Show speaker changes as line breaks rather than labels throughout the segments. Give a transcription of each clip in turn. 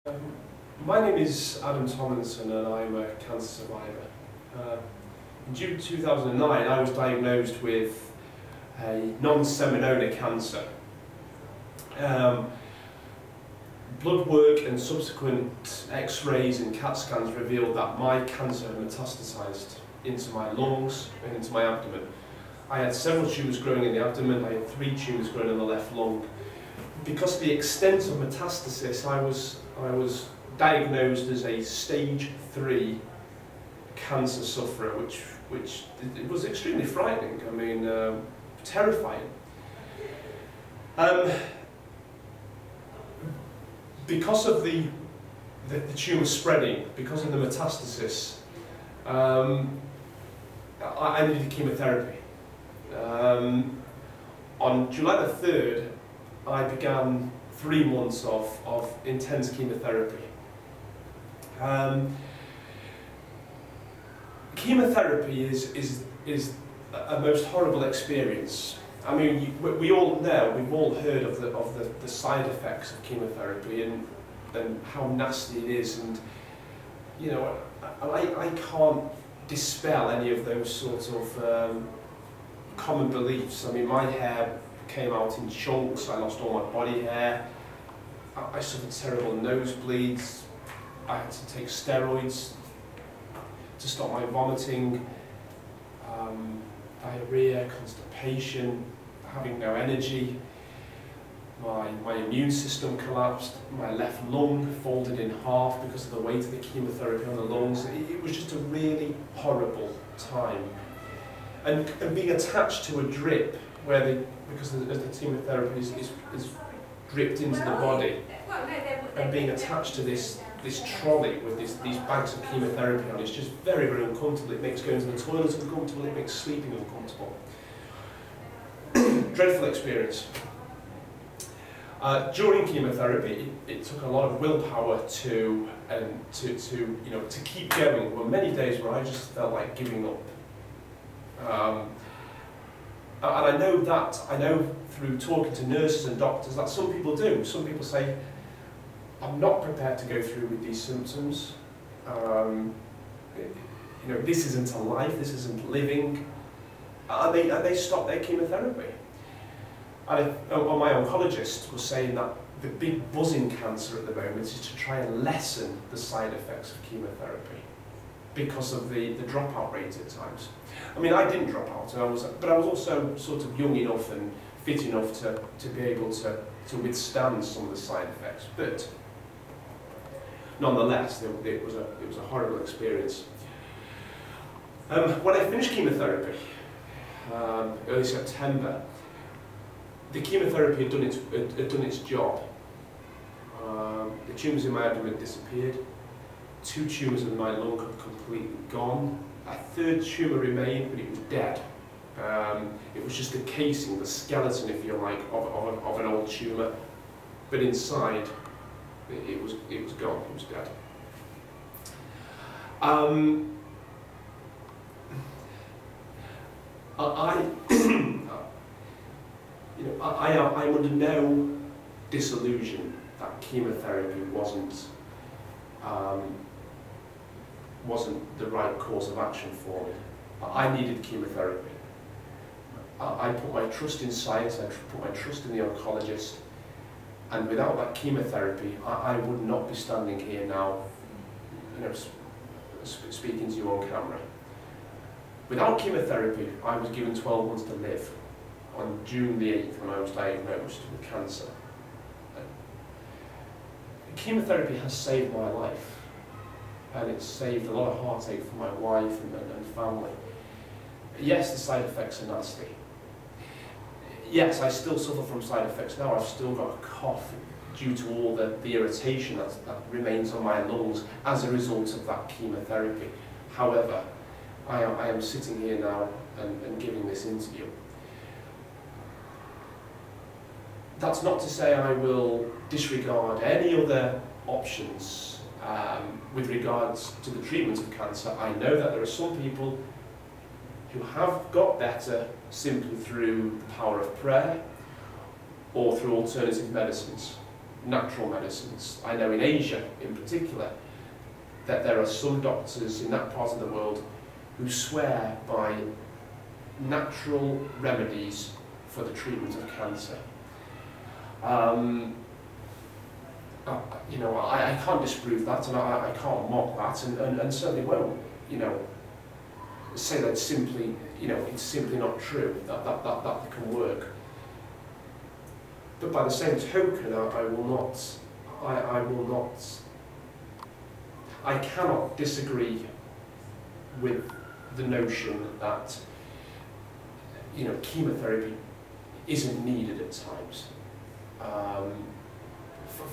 My name is Adam Tomlinson and I'm a cancer survivor. In June 2009 I was diagnosed with a non-seminoma cancer. Blood work and subsequent x-rays and CAT scans revealed that my cancer had metastasized into my lungs and into my abdomen. I had several tumours growing in the abdomen. I had 3 tumours growing in the left lung. Because of the extent of metastasis, I was diagnosed as a stage 3 cancer sufferer, which it was extremely frightening. I mean, terrifying. Because of the tumour spreading, because of the metastasis, I needed chemotherapy. On July the 3rd, I began 3 months of intense chemotherapy. Chemotherapy is a most horrible experience. I mean, we all know, we've all heard of the side effects of chemotherapy and how nasty it is, and you know, I can't dispel any of those sorts of common beliefs. I mean, my hair came out in chunks, I lost all my body hair, I suffered terrible nosebleeds, I had to take steroids to stop my vomiting, diarrhea, constipation, having no energy, my immune system collapsed, my left lung folded in half because of the weight of the chemotherapy on the lungs. It was just a really horrible time. And being attached to a drip, because the chemotherapy is dripped into the body, and being attached to this trolley with these bags of chemotherapy on, it's just very, very uncomfortable. It makes going to the toilet uncomfortable, it makes sleeping uncomfortable. Dreadful experience. During chemotherapy, it took a lot of willpower to keep going. There were many days where I just felt like giving up. And I know through talking to nurses and doctors that some people do. Some people say, I'm not prepared to go through with these symptoms. This isn't a life, this isn't living. And they stop their chemotherapy. And my oncologist was saying that the big buzz in cancer at the moment is to try and lessen the side effects of chemotherapy because of the dropout rate at times. I mean, I didn't drop out, but I was also sort of young enough and fit enough to be able to withstand some of the side effects. But nonetheless, it was a horrible experience. When I finished chemotherapy, early September, the chemotherapy had done its job. The tumours in my abdomen disappeared. 2 tumours in my lung had completely gone. A 3rd tumour remained, but it was dead. It was just the casing, the skeleton, if you like, of an old tumour. But inside, it was gone. It was dead. I'm under no disillusion that chemotherapy wasn't the right course of action for me. I needed chemotherapy. I put my trust in science, I put my trust in the oncologist, and without that chemotherapy, I would not be standing here now, speaking to you on camera. Without chemotherapy, I was given 12 months to live on June the 8th when I was diagnosed with cancer. Chemotherapy has saved my life, and it's saved a lot of heartache for my wife and family. Yes, the side effects are nasty. Yes, I still suffer from side effects now. I've still got a cough due to all the irritation that remains on my lungs as a result of that chemotherapy. However, I am sitting here now and giving this interview. That's not to say I will disregard any other options with regards to the treatment of cancer. I know that there are some people who have got better simply through the power of prayer or through alternative medicines. natural medicines. I know in Asia, in particular, that there are some doctors in that part of the world who swear by natural remedies for the treatment of cancer. I can't disprove that, and I can't mock that, and certainly won't, say that simply, it's simply not true, that can work. But by the same token, I cannot disagree with the notion that, chemotherapy isn't needed at times.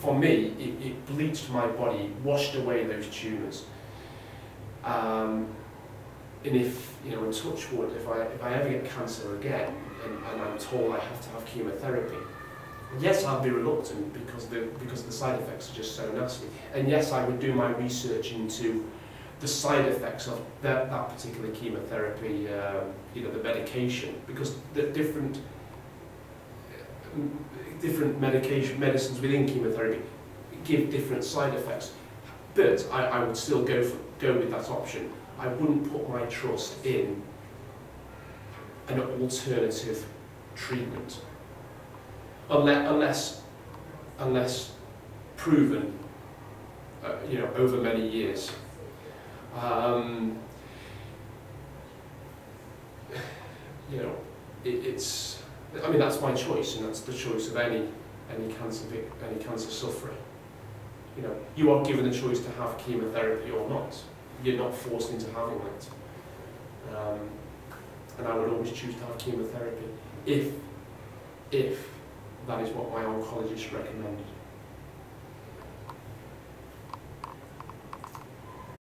For me, it bleached my body, washed away those tumours. And if, in touch wood, if I ever get cancer again and I'm told I have to have chemotherapy, yes, I'll be reluctant because the side effects are just so nasty. And yes, I would do my research into the side effects of that particular chemotherapy, the medication, because the different medicines within chemotherapy give different side effects. But I would still go with that option. I wouldn't put my trust in an alternative treatment unless proven, over many years. That's my choice, and that's the choice of any cancer sufferer. You are given the choice to have chemotherapy or not. You're not forced into having that. And I would always choose to have chemotherapy if that is what my oncologist recommended.